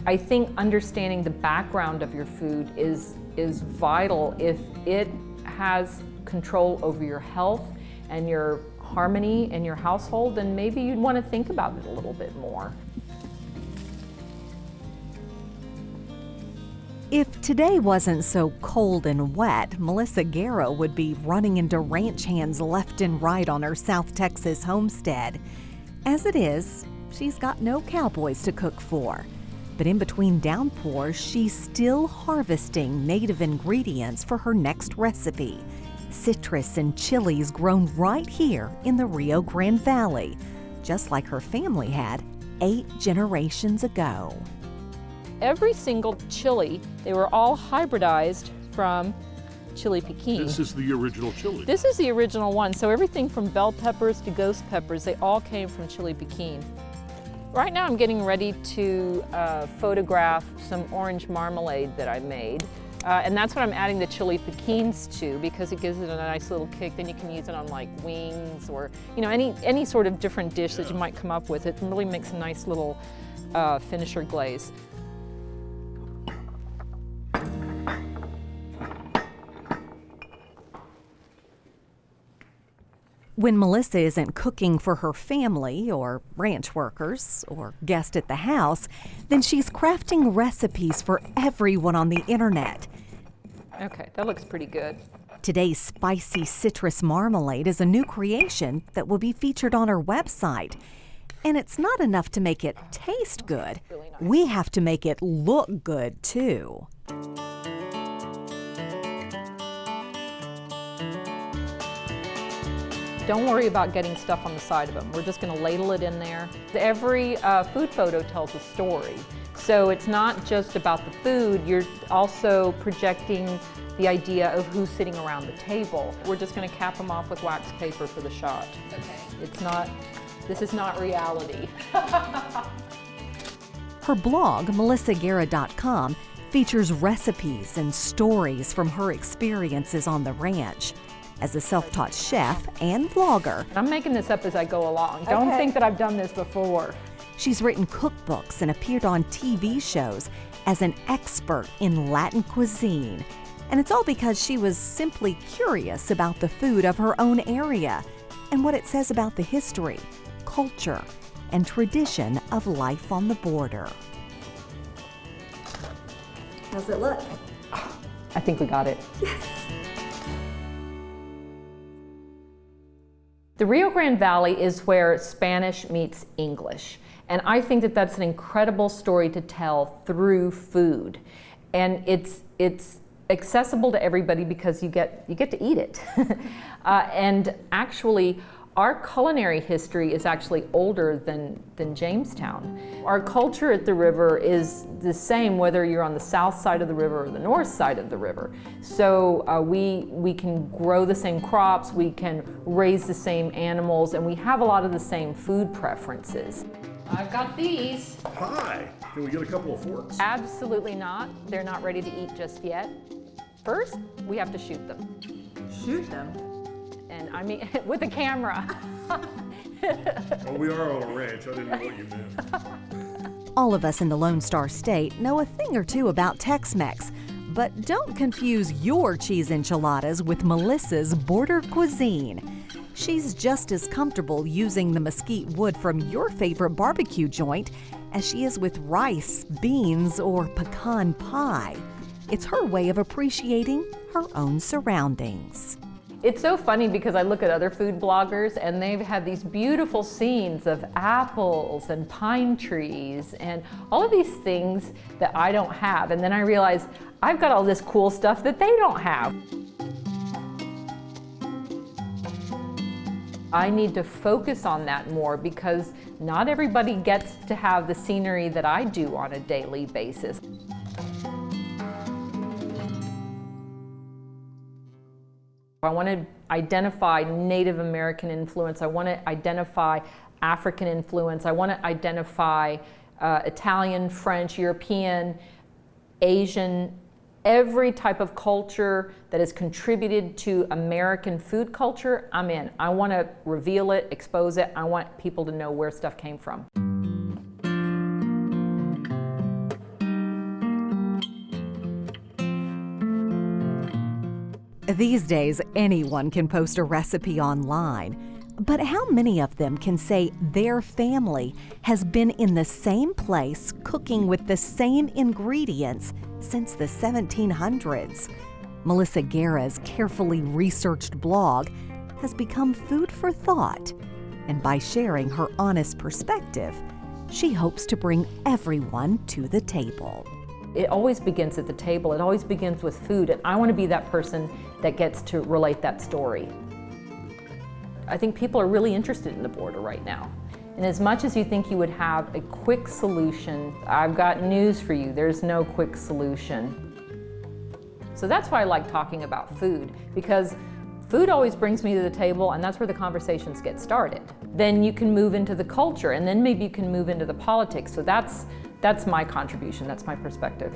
I think understanding the background of your food is vital. If it has control over your health and your harmony in your household, then maybe you'd want to think about it a little bit more. If today wasn't so cold and wet, Melissa Guerra would be running into ranch hands left and right on her South Texas homestead. As it is, she's got no cowboys to cook for. But in between downpours, she's still harvesting native ingredients for her next recipe. Citrus and chilies grown right here in the Rio Grande Valley, just like her family had 8 generations ago. Every single chili, they were all hybridized from chili piquin. This is the original chili. This is the original one. So everything from bell peppers to ghost peppers, they all came from chili piquin. Right now I'm getting ready to photograph some orange marmalade that I made. And that's what I'm adding the chili piquins to, because it gives it a nice little kick. Then you can use it on like wings or any sort of different dish that you might come up with. It really makes a nice little finisher glaze. When Melissa isn't cooking for her family or ranch workers or guests at the house, then she's crafting recipes for everyone on the internet. Okay, that looks pretty good. Today's spicy citrus marmalade is a new creation that will be featured on her website. And it's not enough to make it taste good. Really nice. We have to make it look good too. Don't worry about getting stuff on the side of them. We're just going to ladle it in there. Every food photo tells a story. So it's not just about the food, you're also projecting the idea of who's sitting around the table. We're just going to cap them off with wax paper for the shot. Okay. This is not reality. Her blog, melissaguerra.com, features recipes and stories from her experiences on the ranch. As a self-taught chef and vlogger, I'm making this up as I go along. Don't think that I've done this before. she's written cookbooks and appeared on TV shows as an expert in Latin cuisine. And it's all because she was simply curious about the food of her own area and what it says about the history, culture, and tradition of life on the border. How's it look? I think we got it. Yes. The Rio Grande Valley is where Spanish meets English. And I think that that's an incredible story to tell through food. And it's accessible to everybody because you get to eat it. And actually, our culinary history is actually older than Jamestown. Our culture at the river is the same whether you're on the south side of the river or the north side of the river. So we can grow the same crops, we can raise the same animals, and we have a lot of the same food preferences. I've got these. Hi, can we get a couple of forks? Absolutely not. They're not ready to eat just yet. First, we have to shoot them. Shoot them. And I mean, with a camera. Oh, we are on a ranch. I didn't know what you meant. All of us in the Lone Star State know a thing or two about Tex-Mex, but don't confuse your cheese enchiladas with Melissa's border cuisine. She's just as comfortable using the mesquite wood from your favorite barbecue joint as she is with rice, beans, or pecan pie. It's her way of appreciating her own surroundings. It's so funny because I look at other food bloggers and they've had these beautiful scenes of apples and pine trees and all of these things that I don't have. And then I realize I've got all this cool stuff that they don't have. I need to focus on that more because not everybody gets to have the scenery that I do on a daily basis. I want to identify Native American influence. I want to identify African influence. I want to identify Italian, French, European, Asian, every type of culture that has contributed to American food culture, I'm in. I want to reveal it, expose it. I want people to know where stuff came from. These days, anyone can post a recipe online. But how many of them can say their family has been in the same place cooking with the same ingredients since the 1700s? Melissa Guerra's carefully researched blog has become food for thought. And by sharing her honest perspective, she hopes to bring everyone to the table. It always begins at the table. It always begins with food, and I want to be that person that gets to relate that story. I think people are really interested in the border right now. And as much as you think you would have a quick solution, I've got news for you. There's no quick solution. So that's why I like talking about food, because food always brings me to the table, and that's where the conversations get started. Then you can move into the culture, and then maybe you can move into the politics. So that's my contribution, that's my perspective.